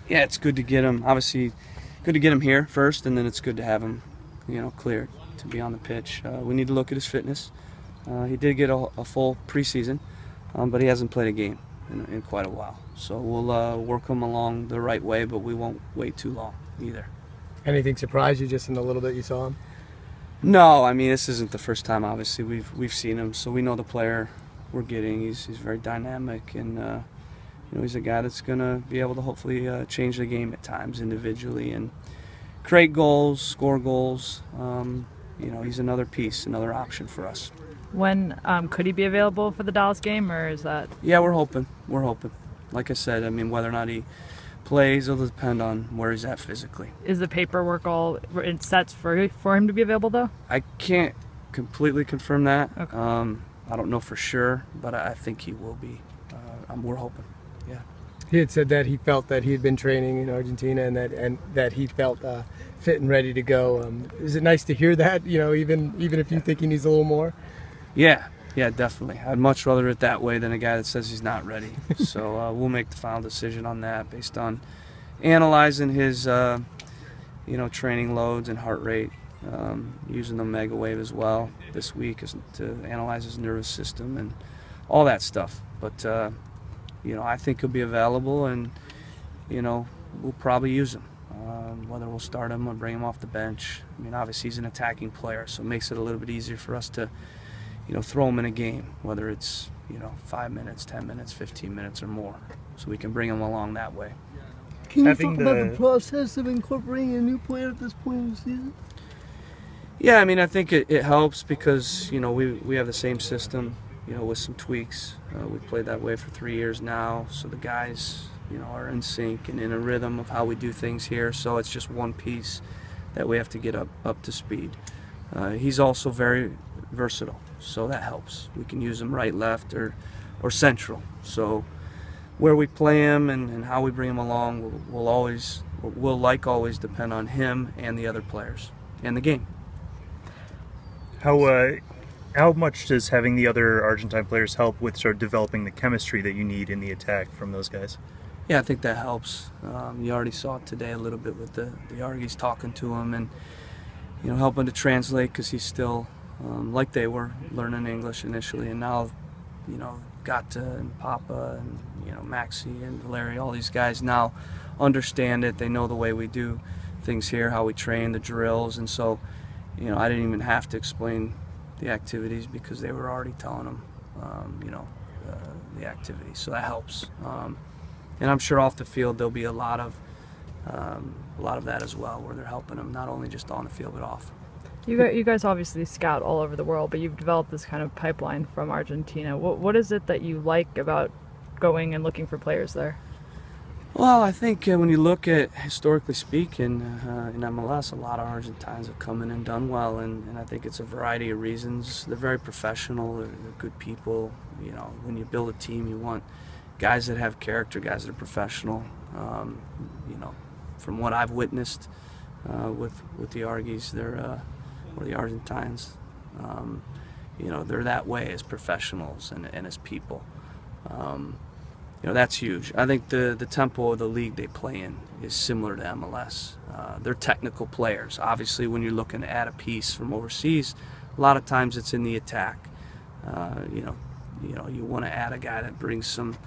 Yeah, it's good to get him. Obviously, good to get him here first, and then it's good to have him, cleared to be on the pitch. We need to look at his fitness. He did get a full preseason, but he hasn't played a game in quite a while. So we'll work him along the right way, but we won't wait too long either. Anything surprise you just in the little bit you saw him? No, I mean, this isn't the first time. Obviously, we've seen him, so we know the player we're getting. He's very dynamic, and he's a guy that's going to be able to hopefully change the game at times individually and create goals, score goals. He's another piece, another option for us. When could he be available for the Dallas game, or is that? Yeah, we're hoping. We're hoping. Like I said, I mean, whether or not he plays will depend on where he's at physically. Is the paperwork all set for him to be available, though? I can't completely confirm that. Okay. I don't know for sure, but I think he will be. We're hoping. Yeah. He had said that he felt that he had been training in Argentina and that he felt fit and ready to go. Is it nice to hear that? Even if you think he needs a little more. Yeah, definitely. I'd much rather it that way than a guy that says he's not ready. So we'll make the final decision on that based on analyzing his, training loads and heart rate, using the mega wave as well this week to analyze his nervous system and all that stuff. But I think he'll be available, and we'll probably use him. Whether we'll start him or bring him off the bench. I mean, obviously he's an attacking player, so it makes it a little bit easier for us to throw him in a game, whether it's 5 minutes, 10 minutes, 15 minutes or more, so we can bring him along that way. Can you talk about the process of incorporating a new player at this point in the season? Yeah, I mean, I think it helps because we have the same system, with some tweaks. We've played that way for 3 years now, so the guys are in sync and in a rhythm of how we do things here. So it's just one piece that we have to get up to speed. He's also very versatile, so that helps. We can use him right, left, or central. So where we play him and how we bring him along will always depend on him and the other players and the game. How much does having the other Argentine players help with sort of developing the chemistry that you need in the attack from those guys? Yeah, I think that helps. You already saw it today a little bit with the Argies talking to him and helping to translate, because he's still like they were learning English initially, and now Gata and Papa and Maxi and Valeri, all these guys now understand it. They know the way we do things here, how we train, the drills, and so I didn't even have to explain the activities because they were already telling them the activities, so that helps. And I'm sure off the field there'll be a lot of that as well, where they're helping them not only just on the field but off. You guys obviously scout all over the world, but you've developed this kind of pipeline from Argentina. What is it that you like about going and looking for players there? Well, I think when you look at, historically speaking, in MLS, a lot of Argentines have come in and done well, and I think it's a variety of reasons. They're very professional, they're good people. When you build a team, you want guys that have character, guys that are professional. From what I've witnessed with the Argies, or the Argentines, they're that way as professionals and as people. That's huge. I think the tempo of the league they play in is similar to MLS. They're technical players. Obviously, when you're looking to add a piece from overseas, a lot of times it's in the attack. You want to add a guy that brings some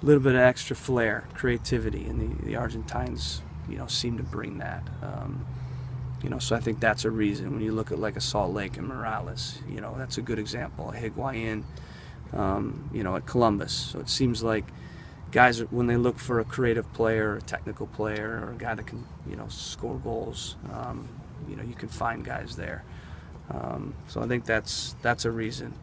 little bit of extra flair, creativity, and the Argentines, seem to bring that. So I think that's a reason. When you look at like a Salt Lake and Morales, that's a good example. A Higuain, at Columbus. So it seems like guys, when they look for a creative player, a technical player, or a guy that can, score goals, you can find guys there. So I think that's a reason.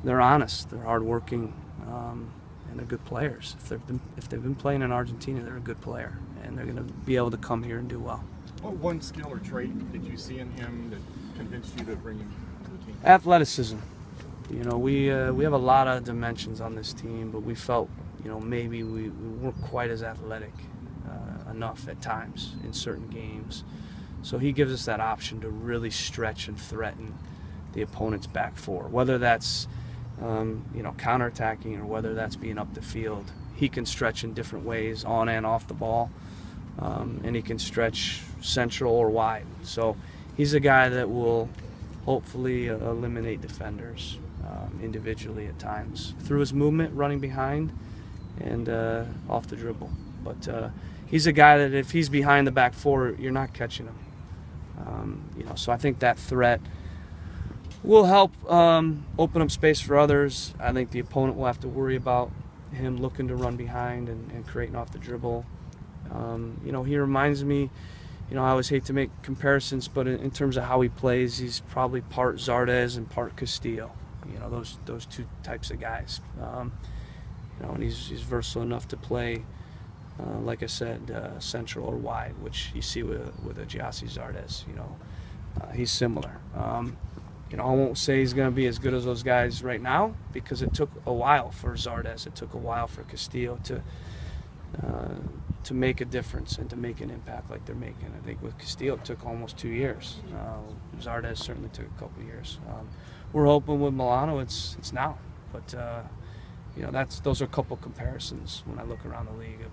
They're honest, they're hardworking, and they're good players. If they've been playing in Argentina, they're a good player, and they're going to be able to come here and do well. What one skill or trait did you see in him that convinced you to bring him to the team? Athleticism. We have a lot of dimensions on this team, but we felt, maybe we weren't quite as athletic enough at times in certain games. So he gives us that option to really stretch and threaten the opponent's back four, whether that's you know, counterattacking, or whether that's being up the field. He can stretch in different ways, on and off the ball, and he can stretch central or wide. So he's a guy that will hopefully eliminate defenders individually at times through his movement, running behind, and off the dribble. But he's a guy that if he's behind the back four, you're not catching him. You know, so I think that threat will help open up space for others. I think the opponent will have to worry about him looking to run behind and creating off the dribble. You know, he reminds me, you know, I always hate to make comparisons, but in terms of how he plays, he's probably part Zardes and part Castillo. You know, those two types of guys. You know, and he's versatile enough to play, like I said, central or wide, which you see with a Giassi Zardes. You know, he's similar. You know, I won't say he's going to be as good as those guys right now, because it took a while for Zardes. It took a while for Castillo to make a difference and to make an impact like they're making. I think with Castillo it took almost 2 years. Zardes certainly took a couple of years. We're hoping with Melano it's now, but you know, those are a couple comparisons when I look around the league of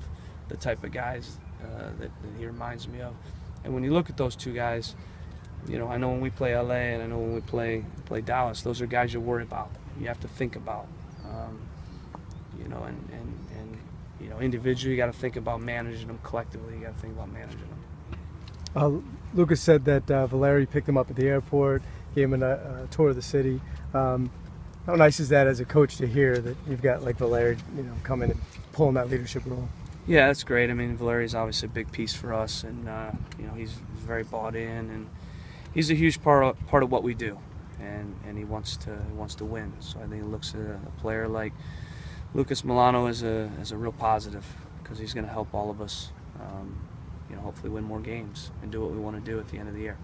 the type of guys that he reminds me of. And when you look at those two guys, you know, I know when we play LA and I know when we play Dallas, those are guys you worry about. You have to think about. You know, and you know, individually you got to think about managing them. Collectively, you got to think about managing them. Lucas said that Valeri picked him up at the airport, gave him a tour of the city. How nice is that as a coach to hear that you've got like Valeri, you know, coming and pulling that leadership role? Yeah, that's great. I mean, Valeri's obviously a big piece for us, and you know, he's very bought in, and he's a huge part of what we do, and he wants to win. So I think he looks at a player like Lucas Melano as a real positive, because he's going to help all of us, you know, hopefully win more games and do what we want to do at the end of the year.